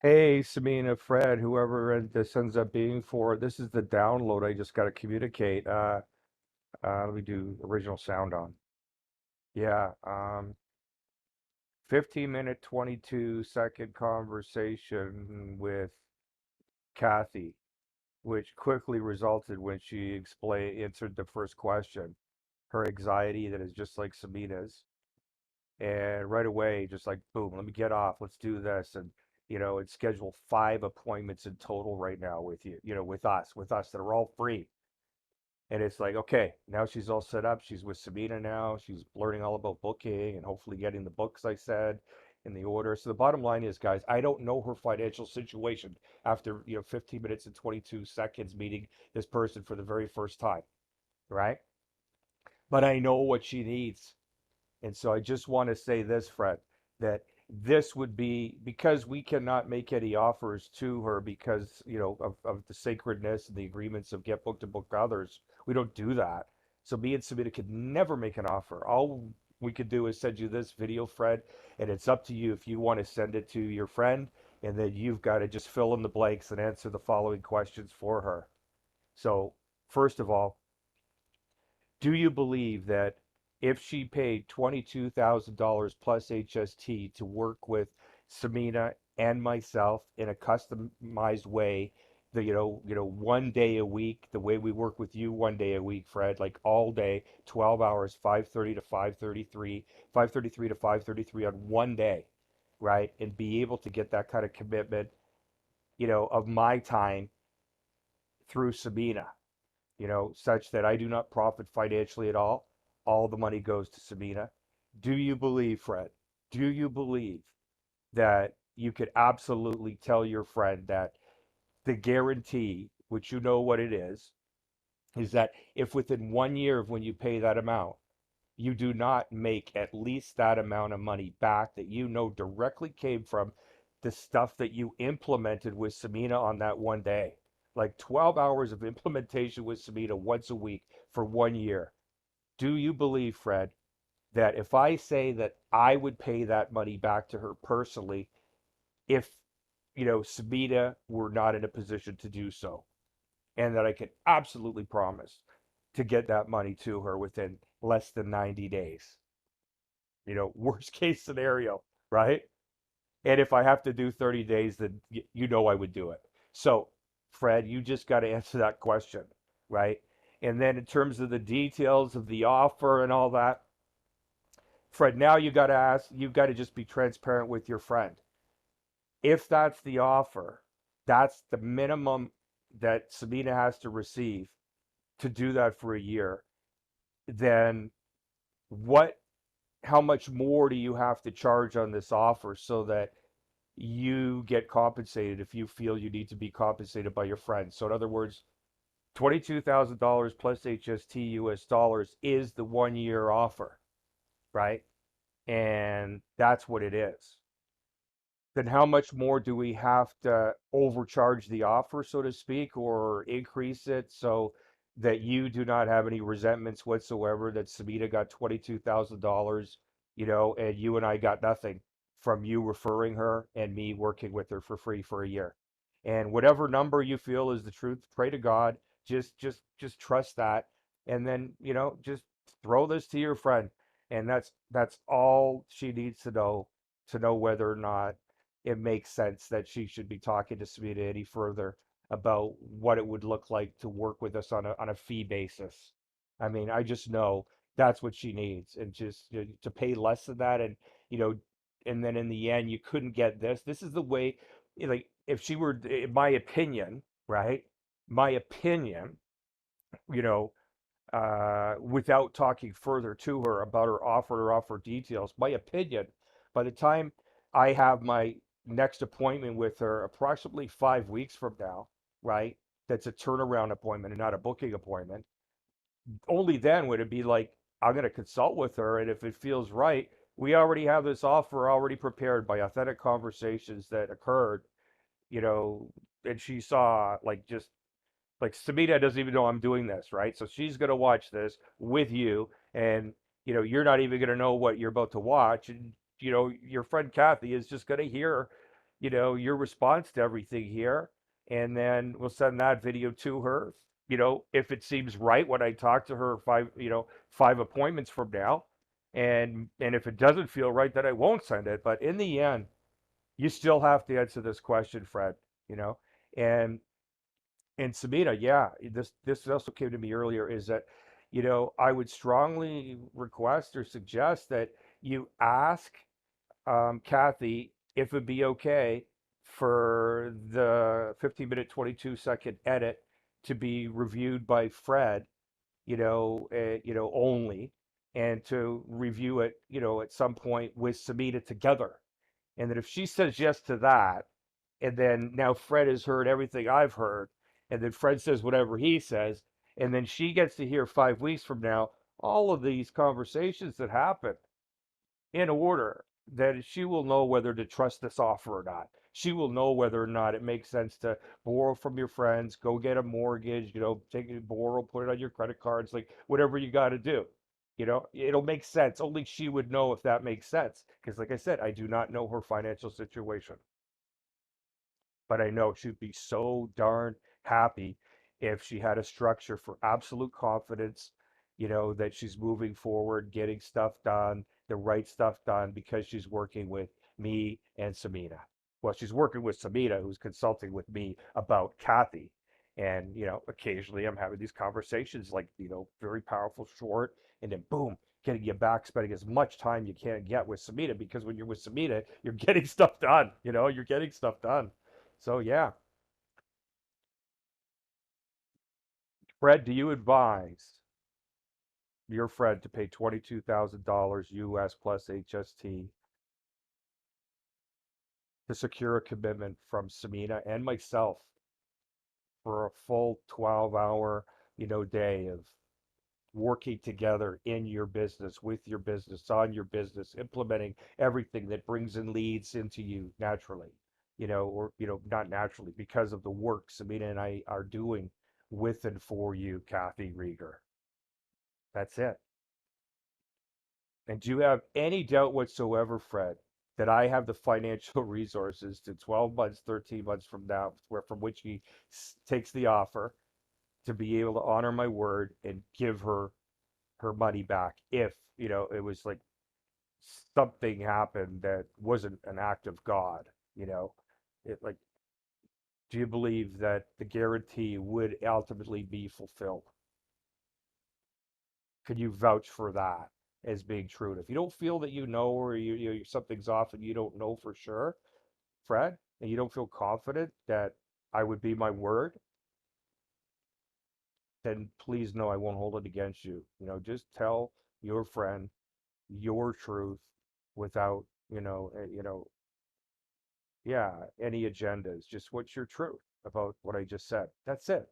Hey, Samina, Fred, whoever this ends up being for, this is the download I just got to communicate. Let me do original sound on. Yeah, 15-minute, 22-second conversation with Kathy, which quickly resulted when she answered the first question, her anxiety that is just like Samina's. And right away, just like, boom, let me get off, let's do this. And schedule 5 appointments in total right now with you, with us that are all free. And it's like, okay, now she's all set up. She's with Sabina now. She's learning all about booking and hopefully getting the books I said in the order. So the bottom line is, guys, I don't know her financial situation after, 15 minutes and 22 seconds meeting this person for the very first time, right? But I know what she needs. And so I just want to say this, Fred, that this would be because we cannot make any offers to her because, of the sacredness and the agreements of Get Booked to Book Others. We don't do that. So me and Sabina could never make an offer. All we could do is send you this video, Fred, and it's up to you if you want to send it to your friend, and then you've got to just fill in the blanks and answer the following questions for her. So, first of all, do you believe that if she paid $22,000 plus HST to work with Samina and myself in a customized way, one day a week, the way we work with you one day a week, Fred, like all day, 12 hours, 5:30 to 5:33, 5:33 to 5:33 on one day, right? And be able to get that kind of commitment, of my time through Sabina, such that I do not profit financially at all. All the money goes to Sabina. Do you believe, Fred? Do you believe that you could absolutely tell your friend that the guarantee, which you know what it is that if within 1 year of when you pay that amount, you do not make at least that amount of money back that you know directly came from the stuff that you implemented with Samina on that one day. Like 12 hours of implementation with Samina once a week for 1 year. Do you believe, Fred, that if I say that I would pay that money back to her personally if, Samina were not in a position to do so, and that I can absolutely promise to get that money to her within less than 90 days? Worst case scenario, right? And if I have to do 30 days, then I would do it. So, Fred, you just got to answer that question, right? And then in terms of the details of the offer and all that, Fred, now you got to just be transparent with your friend. If that's the offer, that's the minimum that Sabina has to receive to do that for a year, then what how much more do you have to charge on this offer so that you get compensated if you feel you need to be compensated by your friends? So in other words, $22,000 plus HST US dollars is the 1 year offer, right? And that's what it is. Then how much more do we have to overcharge the offer, so to speak, or increase it so that you do not have any resentments whatsoever that Sabina got $22,000, and you and I got nothing from you referring her and me working with her for free for a year. And whatever number you feel is the truth, pray to God, just trust that, and then, just throw this to your friend. And that's all she needs to know whether or not it makes sense that she should be talking to Smita any further about what it would look like to work with us on a fee basis. I mean, I just know that's what she needs, and just to pay less than that, and you know, and then in the end, you couldn't get this. This is the way, like, if she were, in my opinion, right? My opinion, you know, without talking further to her about her offer details. My opinion, by the time I have my next appointment with her, approximately 5 weeks from now, right? That's a turnaround appointment and not a booking appointment. Only then would it be like, I'm going to consult with her. And if it feels right, we already have this offer already prepared by authentic conversations that occurred, you know, and she saw like Samita doesn't even know I'm doing this, right? So she's gonna watch this with you, and you're not even gonna know what you're about to watch, and your friend Kathy is just gonna hear, your response to everything here, and then we'll send that video to her. If it seems right when I talk to her five appointments from now, and if it doesn't feel right, then I won't send it. But in the end, you still have to answer this question, Fred. You know, and and Sabina, yeah, this also came to me earlier, is that, I would strongly request or suggest that you ask Kathy if it'd be okay for the 15-minute, 22-second edit to be reviewed by Fred, only, and to review it, at some point with Sabina together. And that if she says yes to that, and then now Fred has heard everything I've heard, and then Fred says whatever he says, and then she gets to hear 5 weeks from now all of these conversations that happen in order, that she will know whether to trust this offer or not. She will know whether or not it makes sense to borrow from your friends, go get a mortgage, take it, borrow, put it on your credit cards, like whatever you got to do. It'll make sense. Only she would know if that makes sense. Because, like I said, I do not know her financial situation, but I know she'd be so darn happy if she had a structure for absolute confidence, that she's moving forward, getting stuff done, the right stuff done, because she's working with me and Samina. Well, she's working with Samina, who's consulting with me about Kathy. And, occasionally I'm having these conversations, like, very powerful, short, and then boom, getting you back, spending as much time you can get with Samina, because when you're with Samina, you're getting stuff done, you're getting stuff done. So yeah, Fred, do you advise your friend to pay $22,000 US plus HST to secure a commitment from Samina and myself for a full 12-hour, day of working together in your business, with your business, on your business, implementing everything that brings in leads into you naturally, or, not naturally, because of the work Samina and I are doing with and for you, Kathy Rieger. That's it. And do you have any doubt whatsoever, Fred, that I have the financial resources to 12 months, 13 months from now, where from which he takes the offer, to be able to honor my word and give her money back if, it was like something happened that wasn't an act of God, you know? It like, do you believe that the guarantee would ultimately be fulfilled? Could you vouch for that as being true? And if you don't feel that or something's off and you don't know for sure, Fred, and you don't feel confident that I would be my word, then please know I won't hold it against you. Just tell your friend your truth without, yeah, any agendas. Just what's your truth about what I just said. That's it.